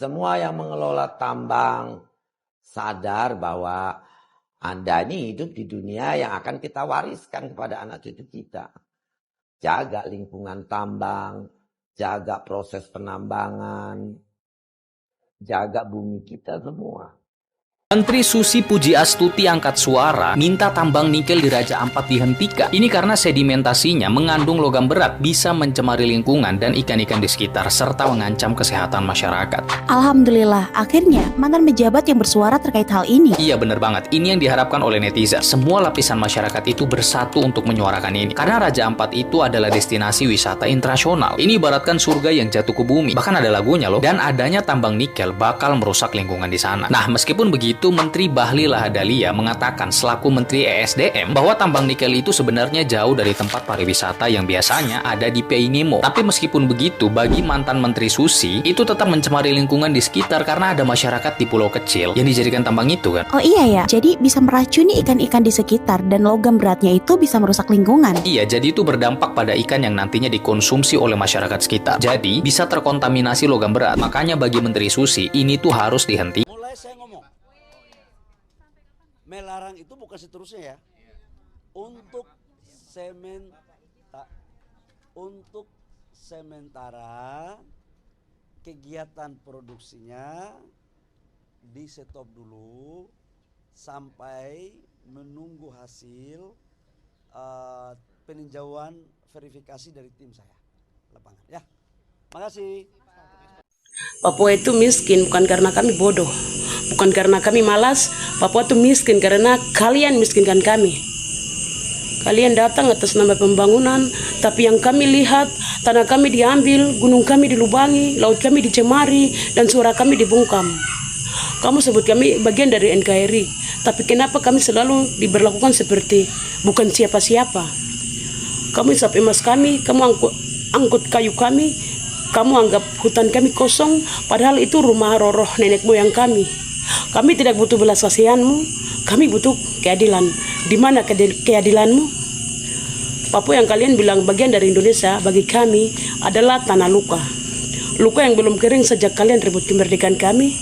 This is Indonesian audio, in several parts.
semua yang mengelola tambang sadar bahwa Anda ini hidup di dunia yang akan kita wariskan kepada anak cucu kita. Jaga lingkungan tambang, jaga proses penambangan, jaga bumi kita semua. Menteri Susi Pujiastuti angkat suara minta tambang nikel di Raja Ampat dihentikan. Ini karena sedimentasinya mengandung logam berat, bisa mencemari lingkungan dan ikan-ikan di sekitar serta mengancam kesehatan masyarakat. Alhamdulillah, akhirnya mantan pejabat yang bersuara terkait hal ini. Iya bener banget, ini yang diharapkan oleh netizen. Semua lapisan masyarakat itu bersatu untuk menyuarakan ini. Karena Raja Ampat itu adalah destinasi wisata internasional. Ini ibaratkan surga yang jatuh ke bumi. Bahkan ada lagunya loh. Dan adanya tambang nikel bakal merusak lingkungan di sana. Nah, meskipun begitu, Menteri Bahlil Lahadalia mengatakan selaku Menteri ESDM bahwa tambang nikel itu sebenarnya jauh dari tempat pariwisata yang biasanya ada di PI Nemo. Tapi meskipun begitu, bagi mantan Menteri Susi itu tetap mencemari lingkungan di sekitar karena ada masyarakat di pulau kecil yang dijadikan tambang itu kan. Oh iya ya, jadi bisa meracuni ikan-ikan di sekitar dan logam beratnya itu bisa merusak lingkungan. Iya, jadi itu berdampak pada ikan yang nantinya dikonsumsi oleh masyarakat sekitar. Jadi bisa terkontaminasi logam berat. Makanya bagi Menteri Susi ini tuh harus dihentikan. Mulai saya ngomong, melarang itu bukan seterusnya ya. Untuk sementara kegiatan produksinya di stop dulu sampai menunggu hasil peninjauan verifikasi dari tim saya lapangan ya. Makasih. Papua itu miskin bukan karena kami bodoh, bukan karena kami malas. Papua itu miskin karena kalian miskinkan kami. Kalian datang atas nama pembangunan, tapi yang kami lihat, tanah kami diambil, gunung kami dilubangi, laut kami dicemari, dan suara kami dibungkam. Kamu sebut kami bagian dari NKRI, tapi kenapa kami selalu diberlakukan seperti bukan siapa-siapa? Kamu isap emas kami, kamu angkut kayu kami, kamu anggap hutan kami kosong, padahal itu rumah roh nenek moyang kami. Kami tidak butuh belas kasihanmu, kami butuh keadilan. Di mana keadilanmu? Papua yang kalian bilang bagian dari Indonesia, bagi kami adalah tanah luka. Luka yang belum kering sejak kalian rebut kemerdekaan kami.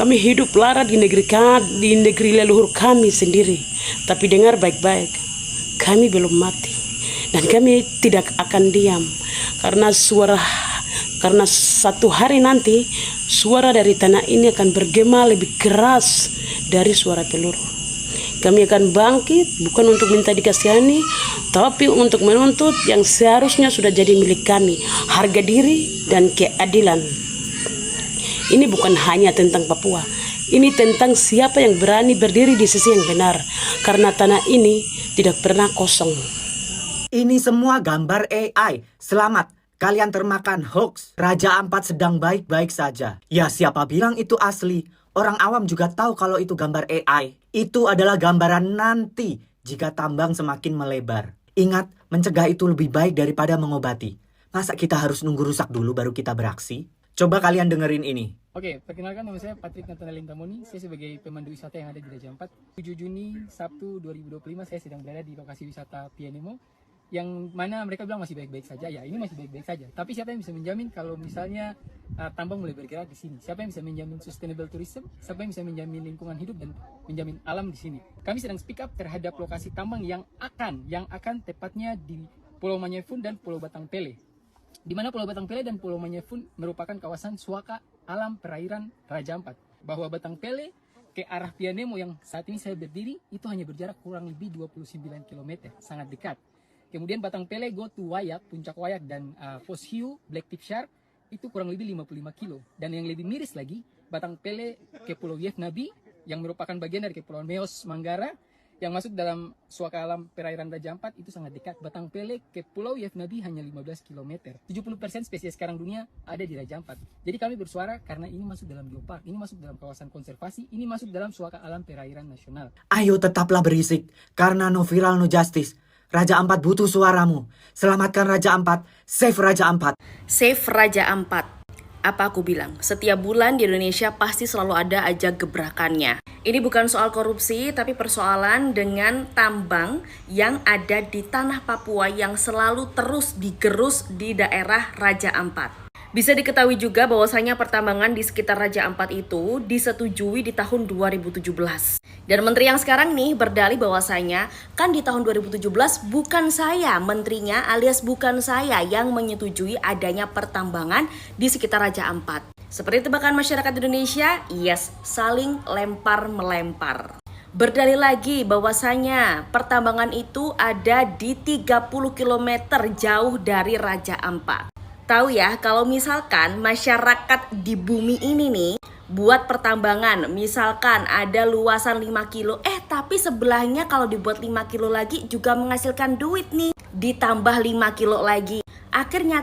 Kami hidup lara di negeri leluhur kami sendiri. Tapi dengar baik-baik, kami belum mati. Dan kami tidak akan diam. Karena satu hari nanti, suara dari tanah ini akan bergema lebih keras dari suara peluru. Kami akan bangkit bukan untuk minta dikasihani, tapi untuk menuntut yang seharusnya sudah jadi milik kami, harga diri dan keadilan. Ini bukan hanya tentang Papua, ini tentang siapa yang berani berdiri di sisi yang benar, karena tanah ini tidak pernah kosong. Ini semua gambar AI. Selamat, kalian termakan hoax. Raja Ampat sedang baik-baik saja. Ya, siapa bilang itu asli? Orang awam juga tahu kalau itu gambar AI. Itu adalah gambaran nanti jika tambang semakin melebar. Ingat, mencegah itu lebih baik daripada mengobati. Masa kita harus nunggu rusak dulu baru kita beraksi? Coba kalian dengerin ini. Oke, perkenalkan nama saya Patrick Nathanael Lintamoni. Saya sebagai pemandu wisata yang ada di Raja Ampat. 7 Juni, Sabtu 2025, saya sedang berada di lokasi wisata PI Nemo. Yang mana mereka bilang masih baik-baik saja. Ya, ini masih baik-baik saja. Tapi siapa yang bisa menjamin kalau misalnya tambang mulai bergerak di sini? Siapa yang bisa menjamin sustainable tourism? Siapa yang bisa menjamin lingkungan hidup dan menjamin alam di sini? Kami sedang speak up terhadap lokasi tambang yang akan tepatnya di Pulau Manyefun dan Pulau Batang Pele. Di mana Pulau Batang Pele dan Pulau Manyefun merupakan kawasan suaka alam perairan Raja Ampat. Bahwa Batang Pele ke arah PI Nemo yang saat ini saya berdiri itu hanya berjarak kurang lebih 29 km, sangat dekat. Kemudian Batang Pele go to Wayak, Puncak Wayak dan Pos Hiu, Black Tip Shark itu kurang lebih 55 kilo. Dan yang lebih miris lagi, Batang Pele ke Pulau Yef Nabi yang merupakan bagian dari Kepulauan Meos Manggara yang masuk dalam suaka alam perairan Raja Ampat itu sangat dekat. Batang Pele ke Pulau Yef Nabi hanya 15 km. 70% spesies karang dunia ada di Raja Ampat. Jadi kami bersuara karena ini masuk dalam geopark, ini masuk dalam kawasan konservasi, ini masuk dalam suaka alam perairan nasional. Ayo tetaplah berisik, karena no viral no justice. Raja Ampat butuh suaramu. Selamatkan Raja Ampat. Save Raja Ampat. Save Raja Ampat. Apa aku bilang? Setiap bulan di Indonesia pasti selalu ada aja gebrakannya. Ini bukan soal korupsi, tapi persoalan dengan tambang yang ada di tanah Papua yang selalu terus digerus di daerah Raja Ampat. Bisa diketahui juga bahwasanya pertambangan di sekitar Raja Ampat itu disetujui di tahun 2017. Dan menteri yang sekarang nih berdalih bahwasanya kan di tahun 2017 bukan saya menterinya alias bukan saya yang menyetujui adanya pertambangan di sekitar Raja Ampat. Seperti tebakan masyarakat Indonesia, yes, saling lempar-melempar. Berdalih lagi bahwasanya pertambangan itu ada di 30 km jauh dari Raja Ampat. Tahu ya, kalau misalkan masyarakat di bumi ini nih buat pertambangan, misalkan ada luasan 5 kilo, tapi sebelahnya kalau dibuat 5 kilo lagi juga menghasilkan duit nih, ditambah 5 kilo lagi. Akhirnya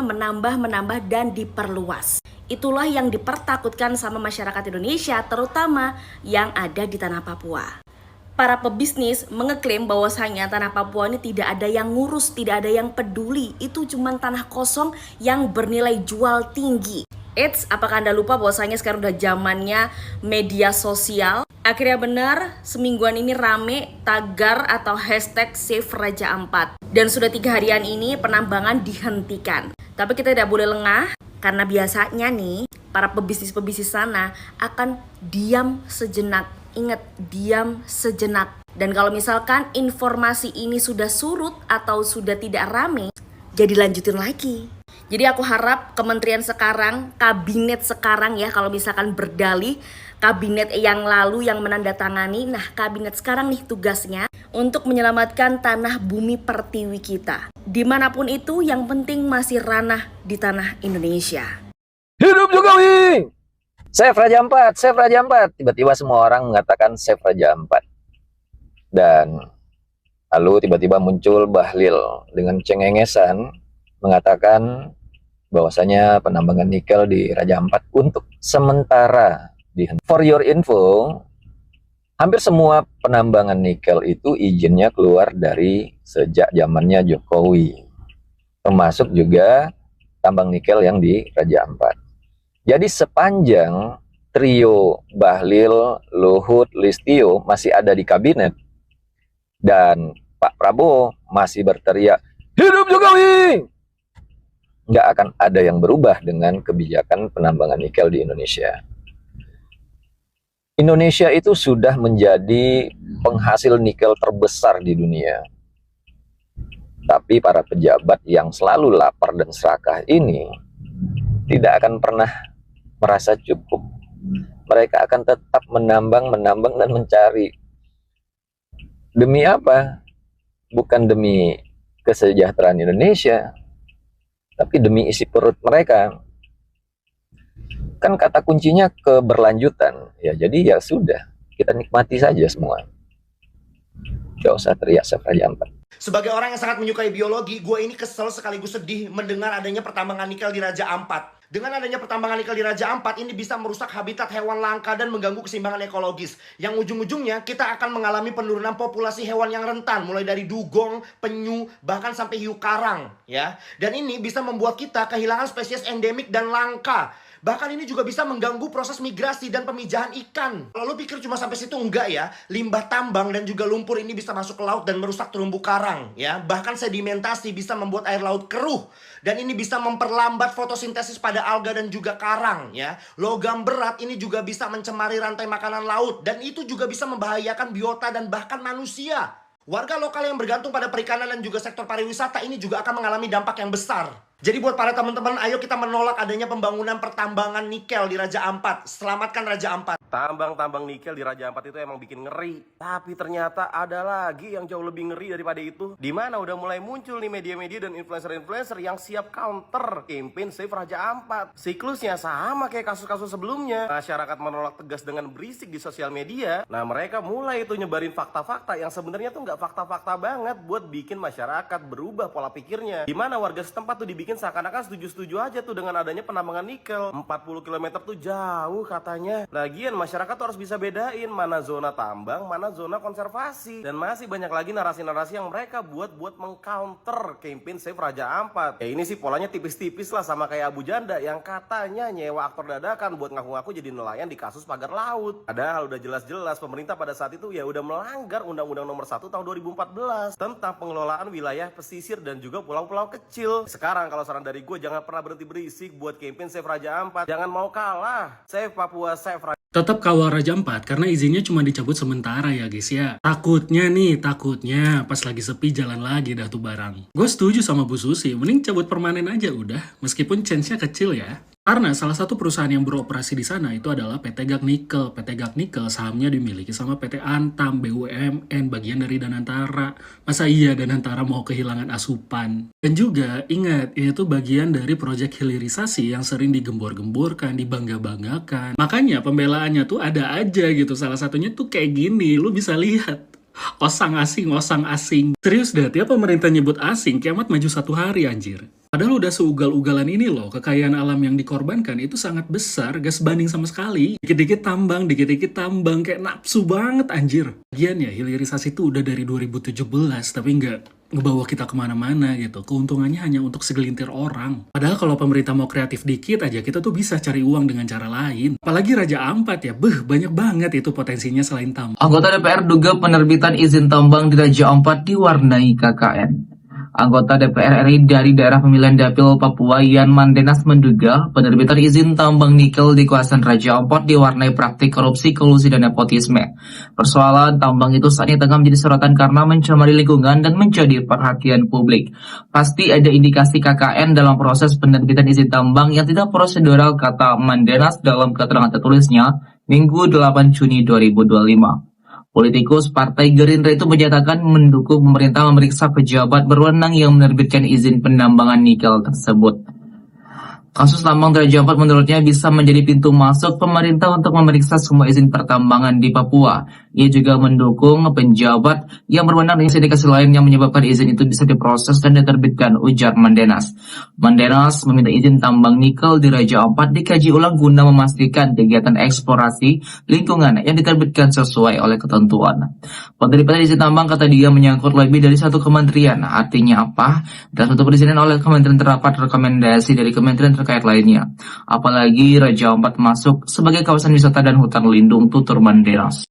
menambah dan diperluas. Itulah yang dipertakutkan sama masyarakat Indonesia, terutama yang ada di tanah Papua. Para pebisnis mengeklaim bahwasanya tanah Papua ini tidak ada yang ngurus, tidak ada yang peduli. Itu cuma tanah kosong yang bernilai jual tinggi. Eits, apakah Anda lupa bahwasanya sekarang udah zamannya media sosial? Akhirnya benar, semingguan ini rame tagar atau hashtag Save Raja Ampat. Dan sudah 3 harian ini penambangan dihentikan. Tapi kita tidak boleh lengah, karena biasanya nih, para pebisnis-pebisnis sana akan diam sejenak. Ingat, diam sejenak. Dan kalau misalkan informasi ini sudah surut atau sudah tidak rame, jadi lanjutin lagi. Jadi aku harap kementerian sekarang, kabinet sekarang ya, kalau misalkan berdalih, kabinet yang lalu yang menandatangani, nah kabinet sekarang nih tugasnya untuk menyelamatkan tanah bumi pertiwi kita. Dimanapun itu, yang penting masih ranah di tanah Indonesia. Hidup Jokowi! Save Raja Ampat, Save Raja Ampat. Tiba-tiba semua orang mengatakan Save Raja Ampat. Dan lalu tiba-tiba muncul Bahlil dengan cengengesan mengatakan bahwasanya penambangan nikel di Raja Ampat untuk sementara dihentikan. For your info, hampir semua penambangan nikel itu izinnya keluar dari sejak zamannya Jokowi. Termasuk juga tambang nikel yang di Raja Ampat. Jadi sepanjang trio Bahlil, Luhut, Listio masih ada di kabinet dan Pak Prabowo masih berteriak, "Hidup Jokowi!" nggak akan ada yang berubah dengan kebijakan penambangan nikel di Indonesia. Indonesia itu sudah menjadi penghasil nikel terbesar di dunia. Tapi para pejabat yang selalu lapar dan serakah ini tidak akan pernah merasa cukup. Mereka akan tetap menambang dan mencari. Demi apa? Bukan demi kesejahteraan Indonesia, tapi demi isi perut mereka. Kan kata kuncinya keberlanjutan. Ya, jadi ya sudah, kita nikmati saja semua. Gak usah teriak Save Raja Ampat. Sebagai orang yang sangat menyukai biologi, gue ini kesel sekaligus sedih mendengar adanya pertambangan nikel di Raja Ampat. Dengan adanya pertambangan nikel di Raja Ampat, ini bisa merusak habitat hewan langka dan mengganggu keseimbangan ekologis. Yang ujung-ujungnya kita akan mengalami penurunan populasi hewan yang rentan, mulai dari dugong, penyu, bahkan sampai hiu karang, ya. Dan ini bisa membuat kita kehilangan spesies endemik dan langka. Bahkan ini juga bisa mengganggu proses migrasi dan pemijahan ikan. Lalu pikir cuma sampai situ, enggak ya. Limbah tambang dan juga lumpur ini bisa masuk ke laut dan merusak terumbu karang, ya. Bahkan sedimentasi bisa membuat air laut keruh. Dan ini bisa memperlambat fotosintesis pada alga dan juga karang, ya. Logam berat ini juga bisa mencemari rantai makanan laut. Dan itu juga bisa membahayakan biota dan bahkan manusia. Warga lokal yang bergantung pada perikanan dan juga sektor pariwisata ini juga akan mengalami dampak yang besar. Jadi buat para teman-teman, ayo kita menolak adanya pembangunan pertambangan nikel di Raja Ampat. Selamatkan Raja Ampat. Tambang nikel di Raja Ampat itu emang bikin ngeri. Tapi ternyata ada lagi yang jauh lebih ngeri daripada itu. Dimana udah mulai muncul nih media-media dan influencer-influencer yang siap counter campaign Save Raja Ampat. Siklusnya sama kayak kasus-kasus sebelumnya. Masyarakat menolak tegas dengan berisik di sosial media. Nah mereka mulai itu nyebarin fakta-fakta yang sebenarnya tuh nggak fakta-fakta banget buat bikin masyarakat berubah pola pikirnya. Dimana warga setempat tuh dibikin seakan-akan setuju-setuju aja tuh dengan adanya penambangan nikel. 40 km tuh jauh katanya. Lagian masyarakat tuh harus bisa bedain mana zona tambang, mana zona konservasi. Dan masih banyak lagi narasi-narasi yang mereka buat mengcounter campaign Save Raja Ampat. Ya ini sih polanya tipis-tipis lah sama kayak Abu Janda yang katanya nyewa aktor dadakan buat ngaku-ngaku jadi nelayan di kasus pagar laut. Padahal udah jelas-jelas pemerintah pada saat itu ya udah melanggar Undang-Undang Nomor 1 tahun 2014 tentang pengelolaan wilayah pesisir dan juga pulau-pulau kecil. Sekarang kalau saran dari gue jangan pernah berhenti berisik buat campaign Save Raja Ampat. Jangan mau kalah. Save Papua, Save Raja. Tetap kawal Raja Ampat karena izinnya cuma dicabut sementara ya guys ya. Takutnya pas lagi sepi jalan lagi dah tuh barang. Gue setuju sama Bu Susi, mending cabut permanen aja udah, meskipun chance-nya kecil ya. Karena salah satu perusahaan yang beroperasi di sana itu adalah PT Gag Nikel. PT Gag Nikel sahamnya dimiliki sama PT Antam, BUMN, bagian dari Danantara. Masa iya Danantara mau kehilangan asupan? Dan juga ingat, ini tuh bagian dari proyek hilirisasi yang sering digembor-gemborkan, dibangga-banggakan. Makanya pembelaannya tuh ada aja gitu. Salah satunya tuh kayak gini, lu bisa lihat. Osang asing. Serius dah, tiap pemerintah nyebut asing, kiamat maju 1 hari anjir. Padahal udah seugal-ugalan ini loh, kekayaan alam yang dikorbankan itu sangat besar, gak sebanding sama sekali. Dikit-dikit tambang, kayak nafsu banget anjir. Lagian ya, hilirisasi itu udah dari 2017, tapi nggak ngebawa kita kemana-mana gitu. Keuntungannya hanya untuk segelintir orang. Padahal kalau pemerintah mau kreatif dikit aja, kita tuh bisa cari uang dengan cara lain. Apalagi Raja Ampat ya, banyak banget itu potensinya selain tambang. Anggota DPR duga penerbitan izin tambang di Raja Ampat diwarnai KKN. Anggota DPR RI dari daerah pemilihan Dapil Papua Yan Mandenas menduga penerbitan izin tambang nikel di kawasan Raja Ampat diwarnai praktik korupsi, kolusi, dan nepotisme. Persoalan tambang itu saat ini tengah menjadi sorotan karena mencemari lingkungan dan menjadi perhatian publik. Pasti ada indikasi KKN dalam proses penerbitan izin tambang yang tidak prosedural, kata Mandenas dalam keterangan tertulisnya Minggu 8 Juni 2025. Politikus Partai Gerindra itu menyatakan mendukung pemerintah memeriksa pejabat berwenang yang menerbitkan izin penambangan nikel tersebut. Kasus tambang Raja Ampat menurutnya bisa menjadi pintu masuk pemerintah untuk memeriksa semua izin pertambangan di Papua. Ia juga mendukung penjabat yang berwenang dengan indikasi lain yang menyebabkan izin itu bisa diproses dan diterbitkan, ujar Mandenas. Mandenas meminta izin tambang nikel di Raja Ampat dikaji ulang guna memastikan kegiatan eksplorasi lingkungan yang diterbitkan sesuai oleh ketentuan. Penerbitan izin tambang, kata dia, menyangkut lebih dari satu kementerian. Artinya apa? Dan untuk perizinan oleh kementerian terdapat rekomendasi dari kementerian terkait lainnya. Apalagi Raja Ampat masuk sebagai kawasan wisata dan hutan lindung, tutur Mandenas.